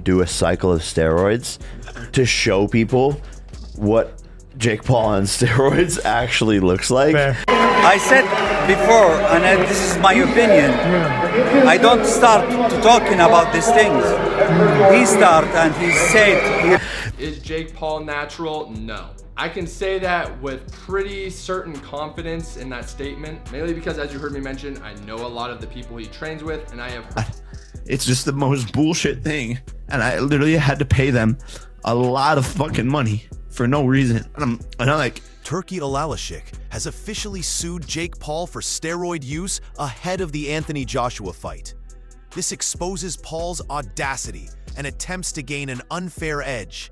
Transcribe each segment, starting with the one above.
do a cycle of steroids to show people what Jake Paul on steroids actually looks like. Fair. I said before, and this is my opinion, I don't start to talking about these things. He start and he said... Is Jake Paul natural? No. I can say that with pretty certain confidence in that statement, mainly because, as you heard me mention, I know a lot of the people he trains with, and I have heard. It's just the most bullshit thing, and I literally had to pay them a lot of fucking money for no reason. And I'm like, Turki AlalShikh has officially sued Jake Paul for steroid use ahead of the Anthony Joshua fight. This exposes Paul's audacity and attempts to gain an unfair edge.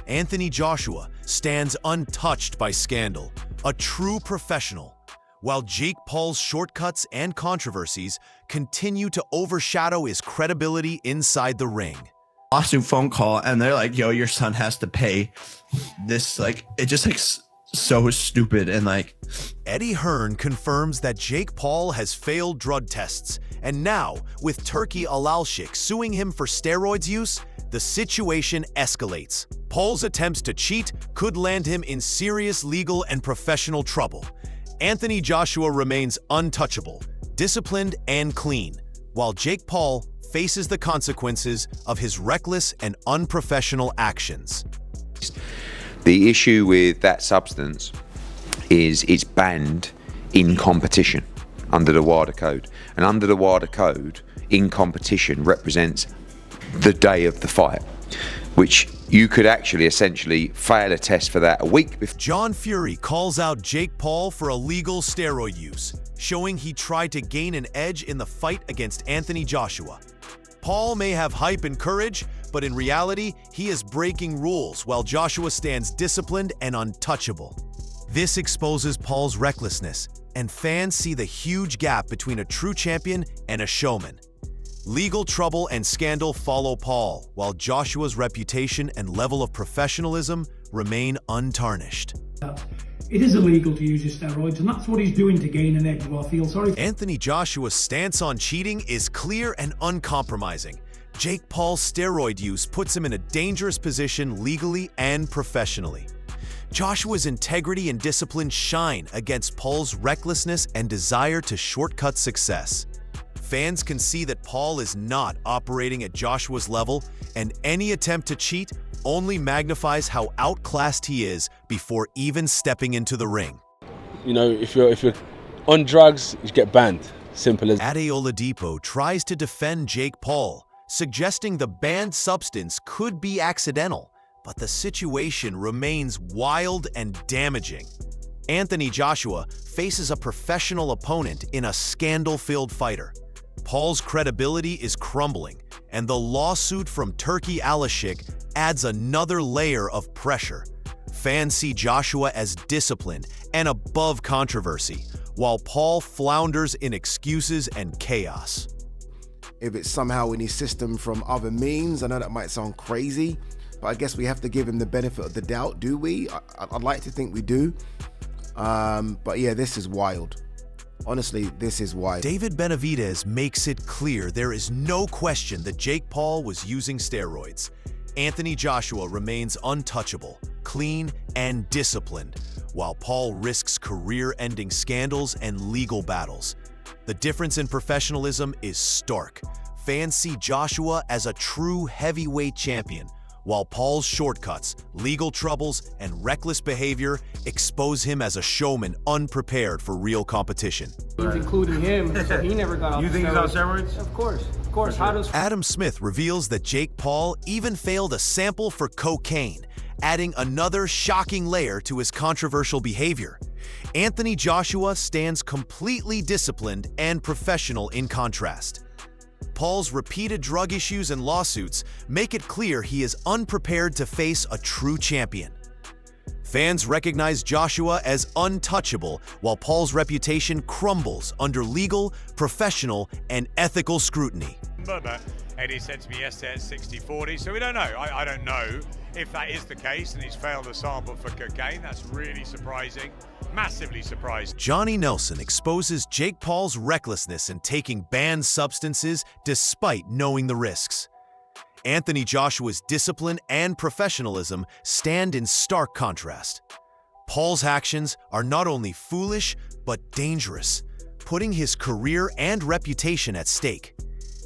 Anthony Joshua stands untouched by scandal, a true professional, while Jake Paul's shortcuts and controversies continue to overshadow his credibility inside the ring. Lawsuit phone call, and they're like, yo, your son has to pay this. Like, it just like so stupid. And like, Eddie Hearn confirms that Jake Paul has failed drug tests, and now with Turki AlalShikh suing him for steroids use, the situation escalates. Paul's attempts to cheat could land him in serious legal and professional trouble. Anthony Joshua remains untouchable, disciplined, and clean, while Jake Paul faces the consequences of his reckless and unprofessional actions. The issue with that substance is it's banned in competition under the WADA code. And under the WADA code, in competition represents the day of the fight, which you could actually essentially fail a test for that a week before. John Fury calls out Jake Paul for illegal steroid use, showing he tried to gain an edge in the fight against Anthony Joshua. Paul may have hype and courage, but in reality, he is breaking rules while Joshua stands disciplined and untouchable. This exposes Paul's recklessness, and fans see the huge gap between a true champion and a showman. Legal trouble and scandal follow Paul, while Joshua's reputation and level of professionalism remain untarnished. It is illegal to use your steroids, and that's what he's doing to gain an edge. Well, I feel sorry. Anthony Joshua's stance on cheating is clear and uncompromising. Jake Paul's steroid use puts him in a dangerous position legally and professionally. Joshua's integrity and discipline shine against Paul's recklessness and desire to shortcut success. Fans can see that Paul is not operating at Joshua's level, and any attempt to cheat only magnifies how outclassed he is before even stepping into the ring. You know, if you're on drugs, you get banned. Simple as. Adeola Depot tries to defend Jake Paul, suggesting the banned substance could be accidental, but the situation remains wild and damaging. Anthony Joshua faces a professional opponent in a scandal-filled fighter. Paul's credibility is crumbling, and the lawsuit from Turki AlalShikh adds another layer of pressure. Fans see Joshua as disciplined and above controversy, while Paul flounders in excuses and chaos. If it's somehow in his system from other means, I know that might sound crazy, but I guess we have to give him the benefit of the doubt, do we? I'd like to think we do. But yeah, this is wild. Honestly, this is wild. David Benavidez makes it clear there is no question that Jake Paul was using steroids. Anthony Joshua remains untouchable, clean, and disciplined, while Paul risks career-ending scandals and legal battles. The difference in professionalism is stark. Fans see Joshua as a true heavyweight champion, while Paul's shortcuts, legal troubles, and reckless behavior expose him as a showman unprepared for real competition. Including him, so he never got off You think he's on steroids? Of course. How does... Adam Smith reveals that Jake Paul even failed a sample for cocaine, adding another shocking layer to his controversial behavior. Anthony Joshua stands completely disciplined and professional in contrast. Paul's repeated drug issues and lawsuits make it clear he is unprepared to face a true champion. Fans recognize Joshua as untouchable, while Paul's reputation crumbles under legal, professional, and ethical scrutiny. But Eddie said to me yesterday it's 60-40, so we don't know. I don't know if that is the case and he's failed a sample for cocaine. That's really surprising, massively surprising. Johnny Nelson exposes Jake Paul's recklessness in taking banned substances despite knowing the risks. Anthony Joshua's discipline and professionalism stand in stark contrast. Paul's actions are not only foolish, but dangerous, putting his career and reputation at stake.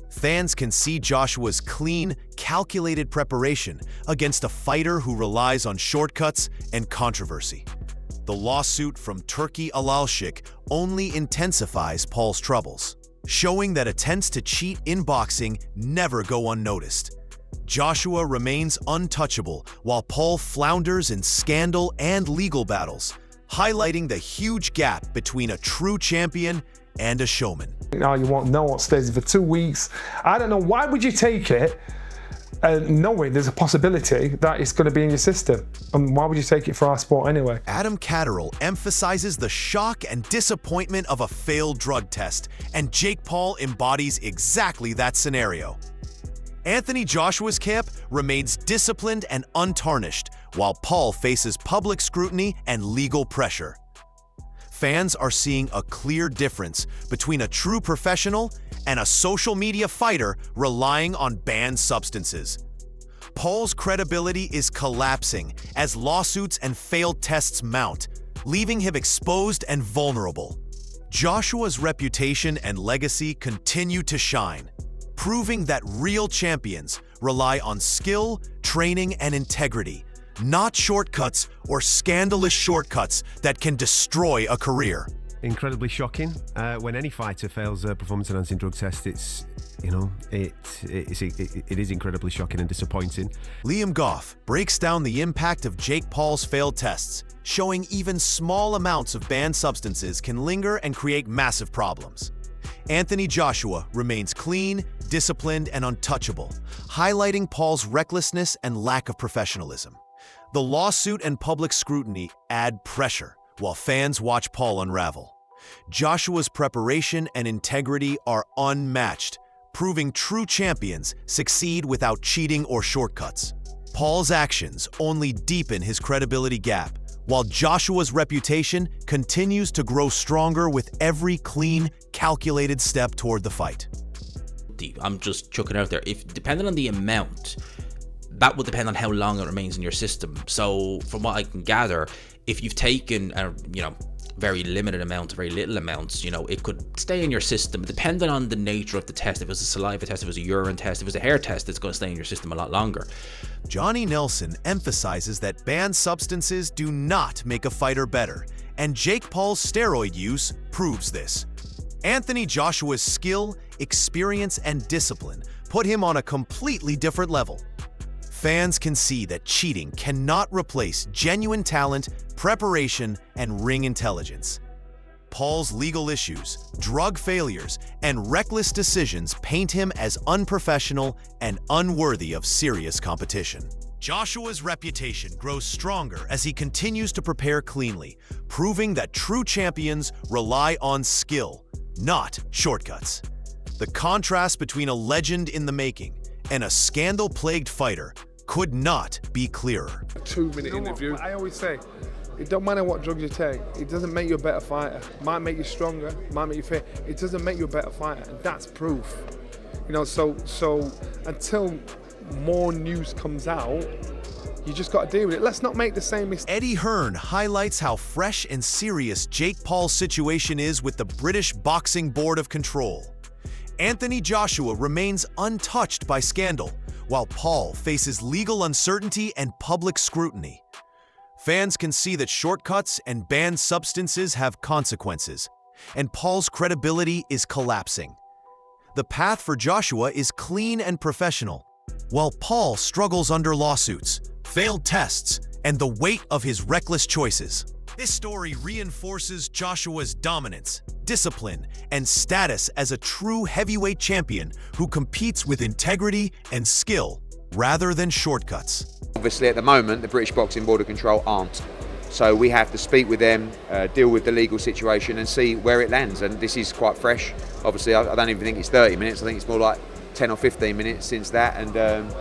Fans can see Joshua's clean, calculated preparation against a fighter who relies on shortcuts and controversy. The lawsuit from Turki AlalShikh only intensifies Paul's troubles, showing that attempts to cheat in boxing never go unnoticed. Joshua remains untouchable while Paul flounders in scandal and legal battles, highlighting the huge gap between a true champion and a showman. Now you won't know what stays for 2 weeks. I don't know, why would you take it knowing there's a possibility that it's going to be in your system? And why would you take it for our sport anyway? Adam Catterall emphasizes the shock and disappointment of a failed drug test, and Jake Paul embodies exactly that scenario. Anthony Joshua's camp remains disciplined and untarnished, while Paul faces public scrutiny and legal pressure. Fans are seeing a clear difference between a true professional and a social media fighter relying on banned substances. Paul's credibility is collapsing as lawsuits and failed tests mount, leaving him exposed and vulnerable. Joshua's reputation and legacy continue to shine, proving that real champions rely on skill, training, and integrity, not shortcuts or scandalous shortcuts that can destroy a career. Incredibly shocking. When any fighter fails a performance-enhancing drug test, it is incredibly shocking and disappointing. Liam Goff breaks down the impact of Jake Paul's failed tests, showing even small amounts of banned substances can linger and create massive problems. Anthony Joshua remains clean, disciplined, and untouchable, highlighting Paul's recklessness and lack of professionalism. The lawsuit and public scrutiny add pressure, while fans watch Paul unravel. Joshua's preparation and integrity are unmatched, proving true champions succeed without cheating or shortcuts. Paul's actions only deepen his credibility gap, while Joshua's reputation continues to grow stronger with every clean, calculated step toward the fight. I'm just chucking it out there. If depending on the amount, that will depend on how long it remains in your system. So from what I can gather, if you've taken a very limited amount, very little amounts, it could stay in your system. Depending on the nature of the test, if it was a saliva test, if it was a urine test, if it was a hair test, it's going to stay in your system a lot longer. Johnny Nelson emphasizes that banned substances do not make a fighter better, and Jake Paul's steroid use proves this. Anthony Joshua's skill, experience, and discipline put him on a completely different level. Fans can see that cheating cannot replace genuine talent, preparation, and ring intelligence. Paul's legal issues, drug failures, and reckless decisions paint him as unprofessional and unworthy of serious competition. Joshua's reputation grows stronger as he continues to prepare cleanly, proving that true champions rely on skill, not shortcuts. The contrast between a legend in the making and a scandal-plagued fighter could not be clearer. A 2-minute interview. I always say, it don't matter what drugs you take. It doesn't make you a better fighter. It might make you stronger. It might make you fit. It doesn't make you a better fighter, and that's proof. So until more news comes out, you just got to deal with it. Let's not make the same mistake. Eddie Hearn highlights how fresh and serious Jake Paul's situation is with the British Boxing Board of Control. Anthony Joshua remains untouched by scandal, while Paul faces legal uncertainty and public scrutiny. Fans can see that shortcuts and banned substances have consequences, and Paul's credibility is collapsing. The path for Joshua is clean and professional, while Paul struggles under lawsuits, failed tests, and the weight of his reckless choices. This story reinforces Joshua's dominance, discipline, and status as a true heavyweight champion who competes with integrity and skill rather than shortcuts. Obviously, at the moment, the British Boxing Board of Control aren't. So we have to speak with them, deal with the legal situation and see where it lands. And this is quite fresh. Obviously, I don't even think it's 30 minutes. I think it's more like 10 or 15 minutes since that. And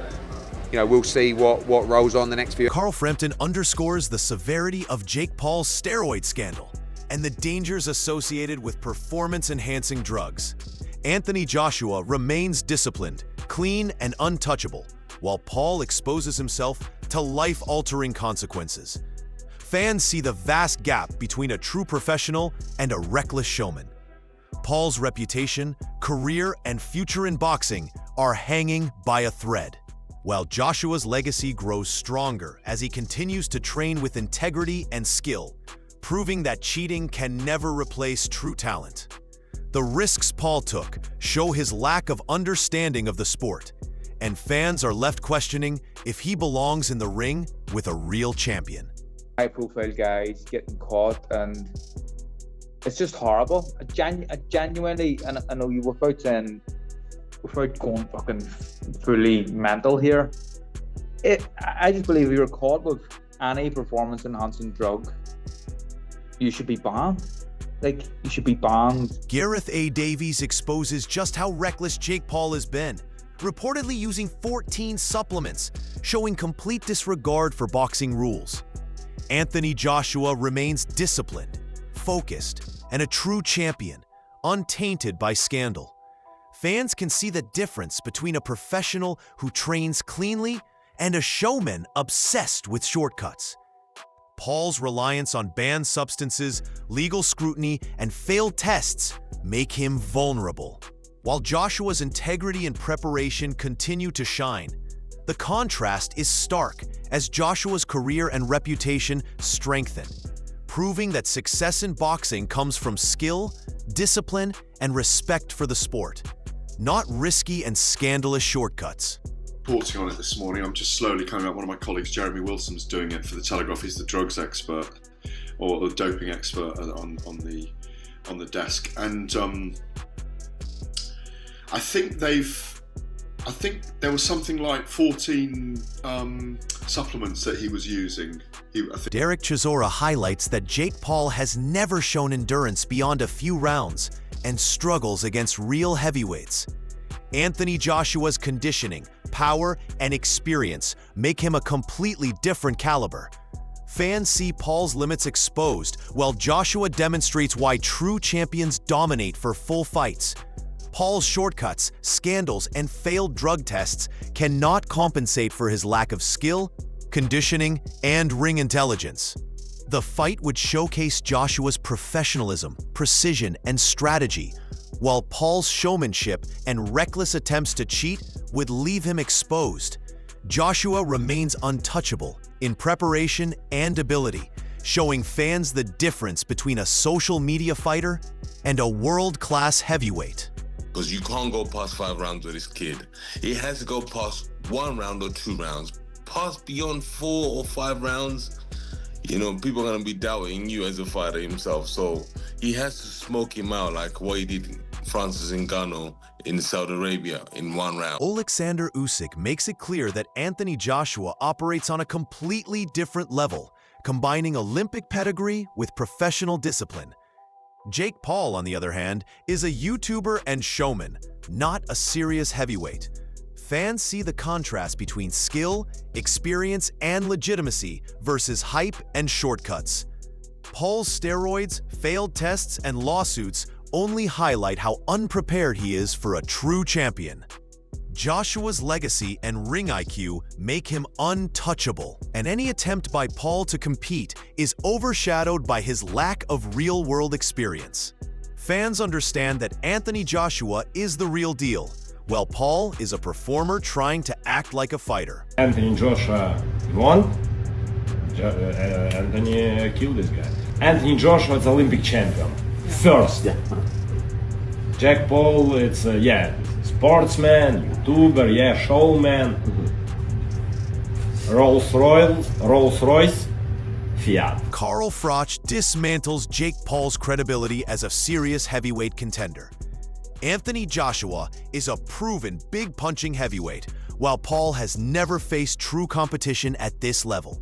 we'll see what rolls on the next few. Carl Frampton underscores the severity of Jake Paul's steroid scandal and the dangers associated with performance-enhancing drugs. Anthony Joshua remains disciplined, clean, and untouchable, while Paul exposes himself to life-altering consequences. Fans see the vast gap between a true professional and a reckless showman. Paul's reputation, career, and future in boxing are hanging by a thread, while Joshua's legacy grows stronger as he continues to train with integrity and skill, proving that cheating can never replace true talent. The risks Paul took show his lack of understanding of the sport, and fans are left questioning if he belongs in the ring with a real champion. High-profile guys getting caught, and it's just horrible. I genuinely, and I know you without going fucking fully mental here, I just believe if you're caught with any performance-enhancing drug, you should be banned. Like, you should be banned. Gareth A. Davies exposes just how reckless Jake Paul has been, reportedly using 14 supplements, showing complete disregard for boxing rules. Anthony Joshua remains disciplined, focused, and a true champion, untainted by scandal. Fans can see the difference between a professional who trains cleanly and a showman obsessed with shortcuts. Paul's reliance on banned substances, legal scrutiny, and failed tests make him vulnerable, while Joshua's integrity and preparation continue to shine. The contrast is stark as Joshua's career and reputation strengthen, proving that success in boxing comes from skill, discipline, and respect for the sport, not risky and scandalous shortcuts. Reporting on it this morning, I'm just slowly coming up. One of my colleagues, Jeremy Wilson's doing it for the Telegraph. He's the drugs expert or the doping expert on the desk, and I think there was something like 14 supplements that he was using. Derek Chisora highlights that Jake Paul has never shown endurance beyond a few rounds and struggles against real heavyweights. Anthony Joshua's conditioning, power, and experience make him a completely different caliber. Fans see Paul's limits exposed, while Joshua demonstrates why true champions dominate for full fights. Paul's shortcuts, scandals, and failed drug tests cannot compensate for his lack of skill, conditioning, and ring intelligence. The fight would showcase Joshua's professionalism, precision, and strategy, while Paul's showmanship and reckless attempts to cheat would leave him exposed. Joshua remains untouchable in preparation and ability, showing fans the difference between a social media fighter and a world-class heavyweight. Because you can't go past 5 rounds with this kid. He has to go past 1 round or 2 rounds. Past beyond 4 or 5 rounds, you know, people are going to be doubting you as a fighter himself. So he has to smoke him out like what he did Francis Ngannou in Saudi Arabia in 1 round. Alexander Usyk makes it clear that Anthony Joshua operates on a completely different level, combining Olympic pedigree with professional discipline. Jake Paul, on the other hand, is a YouTuber and showman, not a serious heavyweight. Fans see the contrast between skill, experience, and legitimacy versus hype and shortcuts. Paul's steroids, failed tests, and lawsuits only highlight how unprepared he is for a true champion. Joshua's legacy and ring IQ make him untouchable, and any attempt by Paul to compete is overshadowed by his lack of real-world experience. Fans understand that Anthony Joshua is the real deal, while Paul is a performer trying to act like a fighter. Anthony Joshua won. Anthony killed this guy. Anthony Joshua is Olympic champion. First. Jake Paul, it's sportsman, YouTuber, showman. Rolls-Royce, Fiat. Carl Froch dismantles Jake Paul's credibility as a serious heavyweight contender. Anthony Joshua is a proven big punching heavyweight, while Paul has never faced true competition at this level.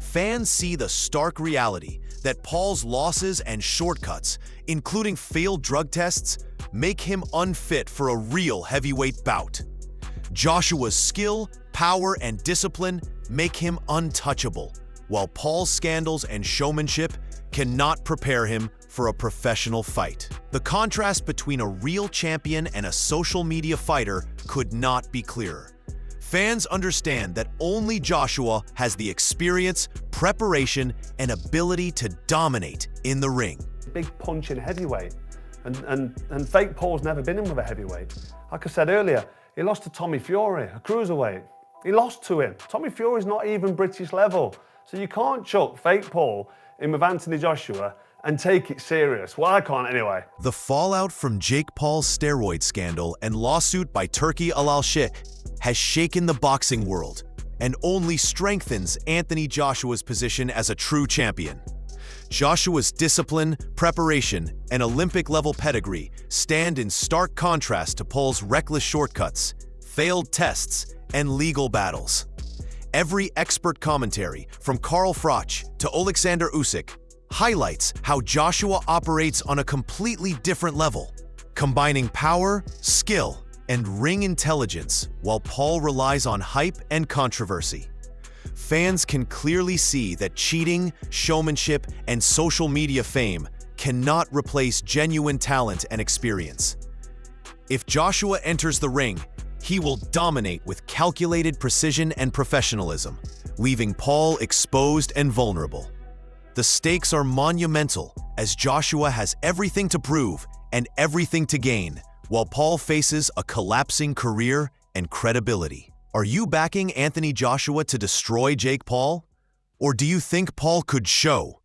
Fans see the stark reality that Paul's losses and shortcuts, including failed drug tests, make him unfit for a real heavyweight bout. Joshua's skill, power, and discipline make him untouchable, while Paul's scandals and showmanship cannot prepare him for a professional fight. The contrast between a real champion and a social media fighter could not be clearer. Fans understand that only Joshua has the experience, preparation, and ability to dominate in the ring. Big punch in heavyweight. And Fake Paul's never been in with a heavyweight. Like I said earlier, he lost to Tommy Fury, a cruiserweight. He lost to him. Tommy Fury's not even British level. So you can't chuck Fake Paul in with Anthony Joshua and take it serious. Well, I can't anyway. The fallout from Jake Paul's steroid scandal and lawsuit by Turki AlalShikh has shaken the boxing world and only strengthens Anthony Joshua's position as a true champion. Joshua's discipline, preparation, and Olympic-level pedigree stand in stark contrast to Paul's reckless shortcuts, failed tests, and legal battles. Every expert commentary, from Carl Froch to Alexander Usyk, highlights how Joshua operates on a completely different level, combining power, skill, and ring intelligence, while Paul relies on hype and controversy. Fans can clearly see that cheating, showmanship, and social media fame cannot replace genuine talent and experience. If Joshua enters the ring, he will dominate with calculated precision and professionalism, leaving Paul exposed and vulnerable. The stakes are monumental, as Joshua has everything to prove and everything to gain, while Paul faces a collapsing career and credibility. Are you backing Anthony Joshua to destroy Jake Paul? Or do you think Paul could show